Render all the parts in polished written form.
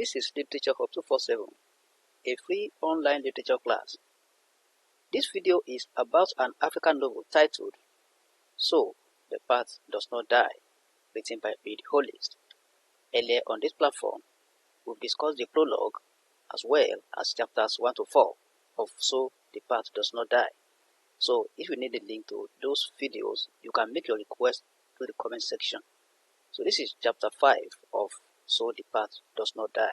This is Literature Hub 247, a free online literature class. This video is about an African novel titled So the Path Does Not Die, written by Pede Hollist. Earlier on this platform, we've discussed the prologue as well as chapters 1 to 4 of So the Path Does Not Die. So if you need a link to those videos, you can make your request to the comment section. So this is chapter 5 of So the Path Does Not Die.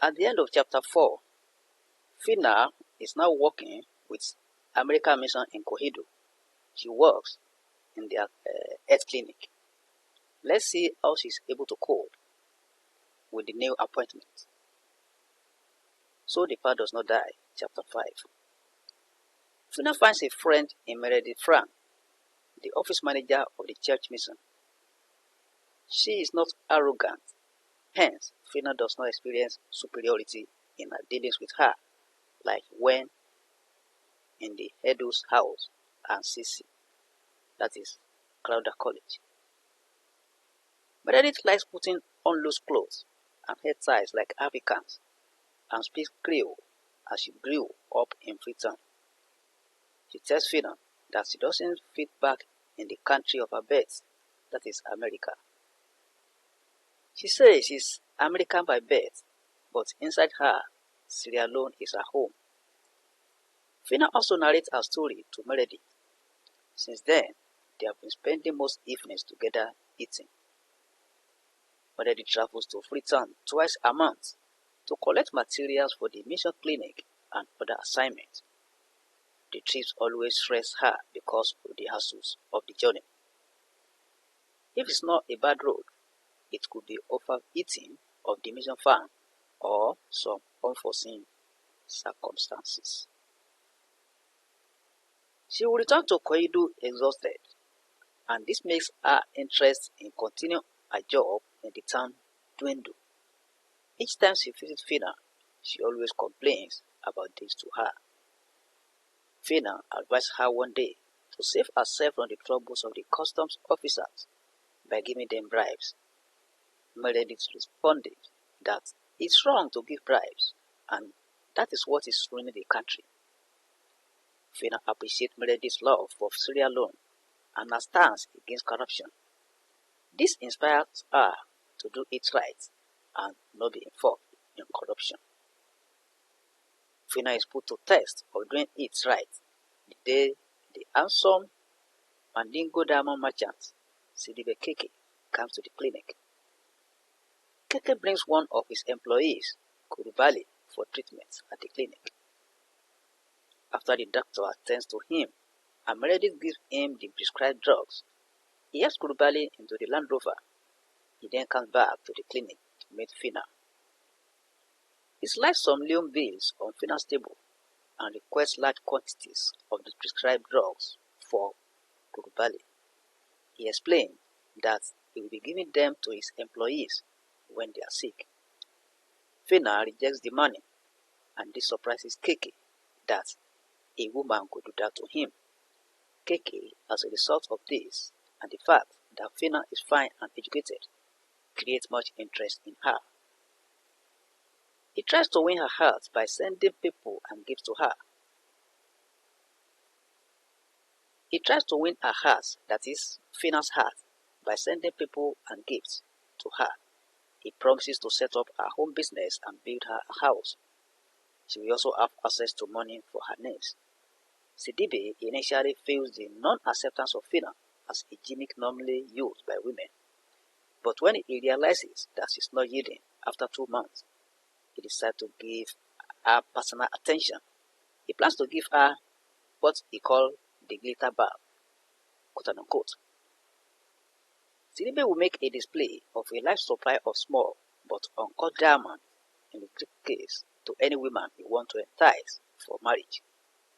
At the end of chapter 4, Fina is now working with American Mission in Kohido. She works in their health clinic. Let's see how she's able to cope with the new appointment. So the Path Does Not Die, chapter 5. Fina finds a friend in Meredith Frank, the office manager of the church mission. She is not arrogant, hence Fina does not experience superiority in her dealings with her, like when in the Edo's house and Sisi, that is Crowder College. Meredith likes putting on loose clothes and hair ties like Africans and speaks Creole as she grew up in Freetown. She tells Fina that she doesn't fit back in the country of her birth, that is America. She says she's American by birth, but inside her, Sierra Leone is her home. Fina also narrates her story to Meredith. Since then, they have been spending most evenings together eating. Meredith travels to Freetown twice a month to collect materials for the mission clinic and other assignments. The trips always stress her because of the hassles of the journey. If it's not a bad road, it could be overeating of the mission farm or some unforeseen circumstances. She will return to Koidu exhausted, and this makes her interest in continuing her job in the town dwindle. Each time she visits Fina, she always complains about this to her. Fina advised her one day to save herself from the troubles of the customs officers by giving them bribes. Meredith responded that it's wrong to give bribes, and that is what is ruining the country. Fina appreciates Meredith's love for Sierra Leone and her stance against corruption. This inspires her to do it right and not be involved in corruption. Fina is put to test of doing it right the day the handsome Mandingo diamond merchant, Sidibe Keke, comes to the clinic. Keke brings one of his employees, Kurubali, for treatment at the clinic. After the doctor attends to him and Meredith gives him the prescribed drugs, he helps Kurubali into the Land Rover. He then comes back to the clinic to meet Fina. He slides some leon bills on Fina's table and requests large quantities of the prescribed drugs for Kurubali. He explained that he will be giving them to his employees when they are sick. Fina rejects the money, and this surprises Keke that a woman could do that to him. Keke, as a result of this and the fact that Fina is fine and educated, creates much interest in her. He tries to win her heart by sending people and gifts to her. He tries to win her heart, that is, Fina's heart, by sending people and gifts to her. He promises to set up her home business and build her a house. She will also have access to money for her needs. Sidibe initially feels the non-acceptance of Fina as a gimmick normally used by women. But when he realizes that she's not yielding after 2 months, he decides to give her personal attention. He plans to give her what he calls the glitter bag, quote unquote. Sidibe will make a display of a large supply of small but uncut diamonds in the case to any woman he wants to entice for marriage.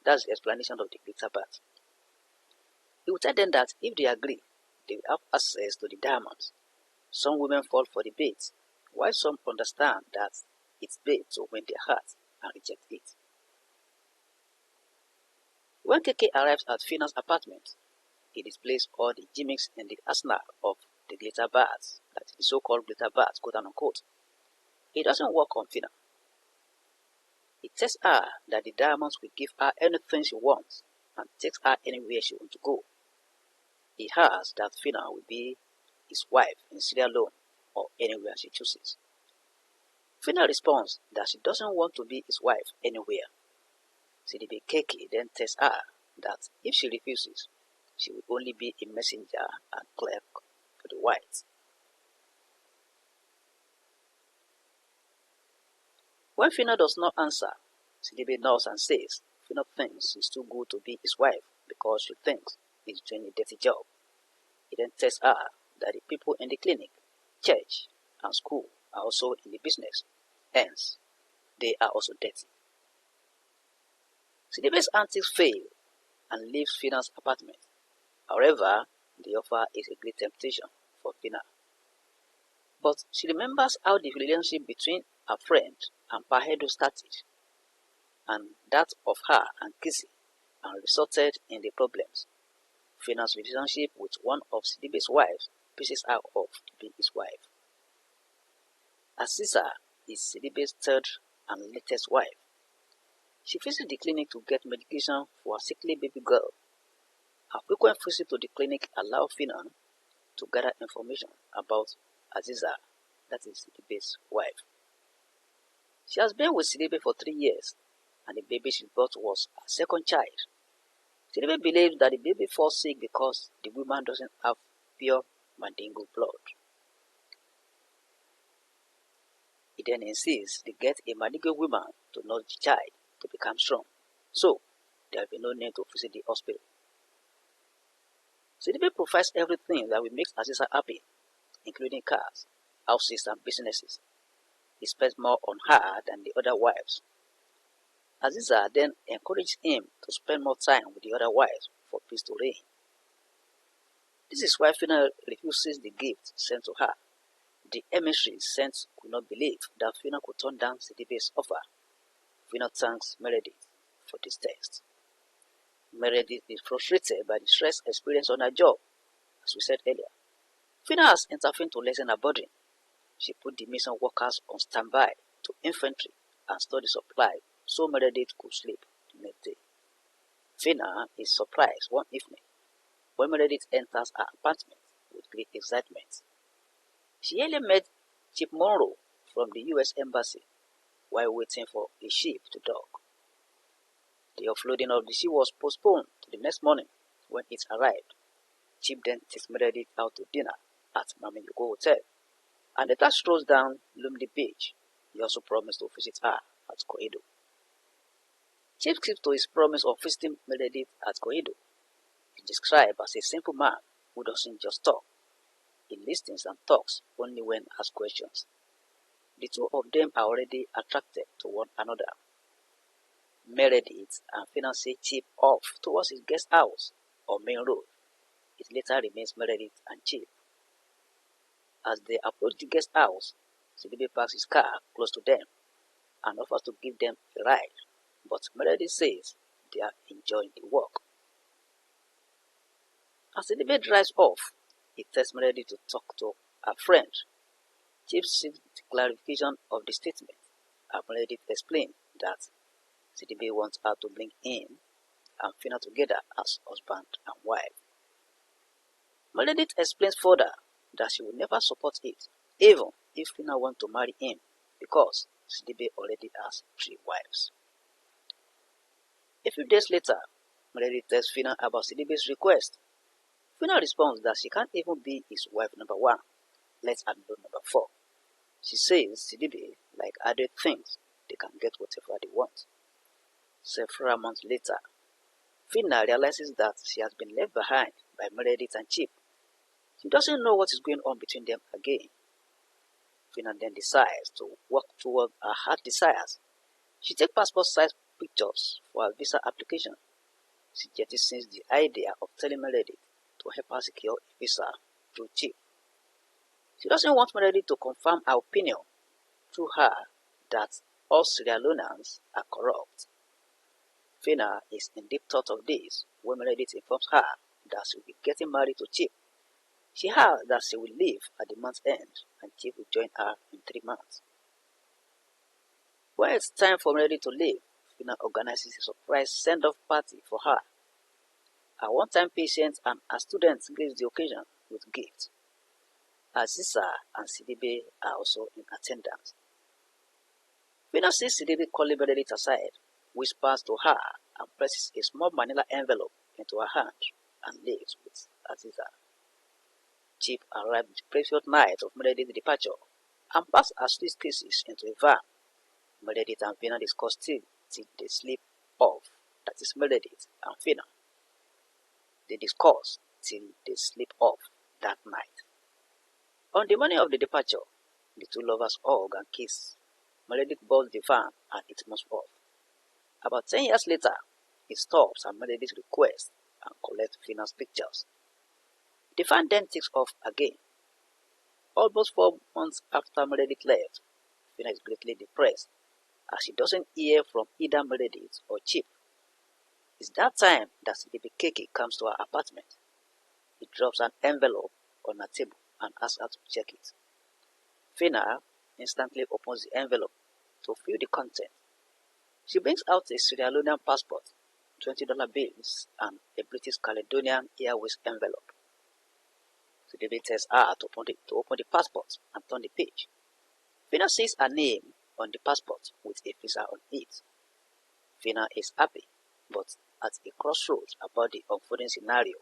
That's the explanation of the glitter bag. He will tell them that if they agree, they will have access to the diamonds. Some women fall for the bait, while some understand that it's bait to win their heart and reject it. When Keke arrives at Fina's apartment, he displays all the gimmicks in the arsenal of the glitter bars, that is the so-called glitter bars, quote unquote. It doesn't work on Fina. It tells her that the diamonds will give her anything she wants and takes her anywhere she wants to go. It has that Fina will be his wife in Sierra Leone or anywhere she chooses. Fina responds that she doesn't want to be his wife anywhere. Sidibe Keke then tells her that if she refuses, she will only be a messenger and clerk for the whites. When Fina does not answer, Sidibe nods and says Fina thinks she's too good to be his wife because she thinks he's doing a dirty job. He then tells her that the people in the clinic, church, and school are also in the business, hence they are also dirty. Sidibe's antics fail and leaves Fina's apartment. However, the offer is a great temptation for Fina. But she remembers how the relationship between her friend and Pahedo started, and that of her and Kizzy, and resulted in the problems. Fina's relationship with one of Sidibe's wives pisses her off to be his wife. Aziza is Sidibe's third and latest wife. She visits the clinic to get medication for a sickly baby girl. Her frequent visits to the clinic allow Fina to gather information about Aziza, that is Sidibe's wife. She has been with Sidibe for 3 years, and the baby she brought was her second child. Sidibe believes that the baby falls sick because the woman doesn't have pure Mandingo blood. He then insists they get a Mandingo woman to nurse the child to become strong, so there will be no need to visit the hospital. Sidibe provides everything that will make Aziza happy, including cars, houses, and businesses. He spends more on her than the other wives. Aziza then encourages him to spend more time with the other wives for peace to reign. This is why Fina refuses the gift sent to her. The emissary sent could not believe that Fina could turn down Sidibe's offer. Fina thanks Meredith for this text. Meredith is frustrated by the stress experienced on her job, as we said earlier. Fina has intervened to lessen her burden. She put the mission workers on standby to infantry and store the supply so Meredith could sleep the next day. Fina is surprised one evening when Meredith enters her apartment with great excitement. She earlier met Chief Monroe from the U.S. Embassy while waiting for a ship to dock. The offloading of the ship was postponed to the next morning when it arrived. Chief then takes Meredith out to dinner at Mami Yugo Hotel, and the task strolls down Lumley Beach. He also promised to visit her at Koido. Chief keeps to his promise of visiting Meredith at Koido. He is described as a simple man who doesn't just talk. He listens and talks only when asked questions. The two of them are already attracted to one another. Meredith and Fina say Chief off towards his guest house on Main Road. It later remains Meredith and Chief. As they approach the guest house, Sidibe parks his car close to them and offers to give them a ride, but Meredith says they are enjoying the walk. As Sidibe drives off, he tells Meredith to talk to her friend. Chief seeks clarification of the statement, and Meredith explains that Sidibe wants her to bring him and Fina together as husband and wife. Meredith explains further that she will never support it, even if Fina wants to marry him, because Sidibe already has 3 wives. A few days later, Meredith tells Fina about Sidibe's request. Fina responds that she can't even be his wife number 1, let alone number 4. She says Sidibe, like other things, they can get whatever they want. Several months later, Fina realizes that she has been left behind by Meredith and Chip. She doesn't know what is going on between them again. Fina then decides to work toward her heart desires. She takes passport-size pictures for her visa application. She jettisons the idea of telling Meredith to help her secure a visa through Chip. She doesn't want Meredith to confirm her opinion through her that all Sierra Leoneans are corrupt. Fina is in deep thought of this when Meredith informs her that she will be getting married to Chip. She heard that she will leave at the month's end and Chief will join her in 3 months. When it's time for Melody to leave, Fina organizes a surprise send-off party for her. Her one-time patient and her students grace the occasion with gifts. Aziza and Sidibe are also in attendance. Fina sees Sidibe calling Melody aside, whispers to her and presses a small manila envelope into her hand and leaves with Aziza. Chief arrived the previous night of Meredith's departure and passed her suitcases into a van. Meredith and Fina discussed till they sleep off. That is Meredith and Fina. They discussed till they sleep off that night. On the morning of the departure, the two lovers hug and kiss. Meredith boards the van and it moves off. About 10 years later, it stops at Meredith's request and collects Fina's pictures. The van then takes off again. Almost 4 months after Meredith left, Fina is greatly depressed as she doesn't hear from either Meredith or Chip. It's that time that Sleepy Keke comes to her apartment. He drops an envelope on her table and asks her to check it. Fina instantly opens the envelope to view the content. She brings out a Sierra Leonean passport, $20 bills, and a British Caledonian Airways envelope. Sidibe tells her to open the passport and turn the page. Fina sees her name on the passport with a visa on it. Fina is happy, but at a crossroads about the unfolding scenario.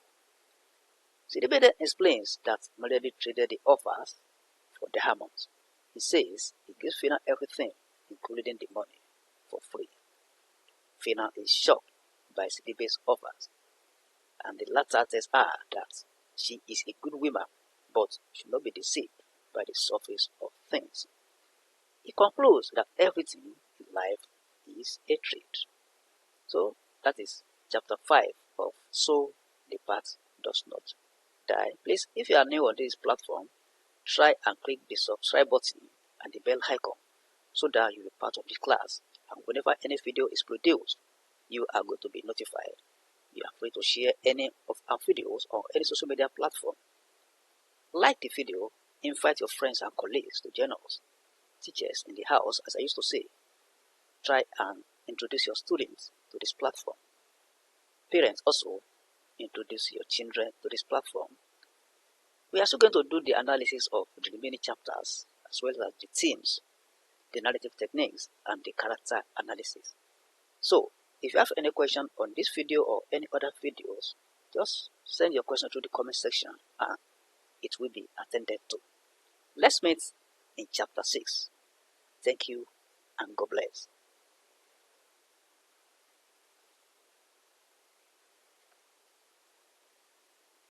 Sidibe then explains that Meredith traded the offers for diamonds. He says he gives Fina everything, including the money, for free. Fina is shocked by Sidibe's offers, and the latter tells her that she is a good woman, but should not be deceived by the surface of things. He concludes that everything in life is a trade. So that is chapter 5 of So the Path Does Not Die. Please, if you are new on this platform, try and click the subscribe button and the bell icon so that you will be part of the class. And whenever any video is produced, you are going to be notified. You are free to share any of our videos on any social media platform. Like the video, invite your friends and colleagues to join us. Teachers in the house, as I used to say, try and introduce your students to this platform. Parents also, introduce your children to this platform. We are also going to do the analysis of the remaining chapters, as well as the themes, the narrative techniques, and the character analysis. So, if you have any question on this video or any other videos, just send your question through the comment section and it will be attended to. Let's meet in chapter 6. Thank you and God bless.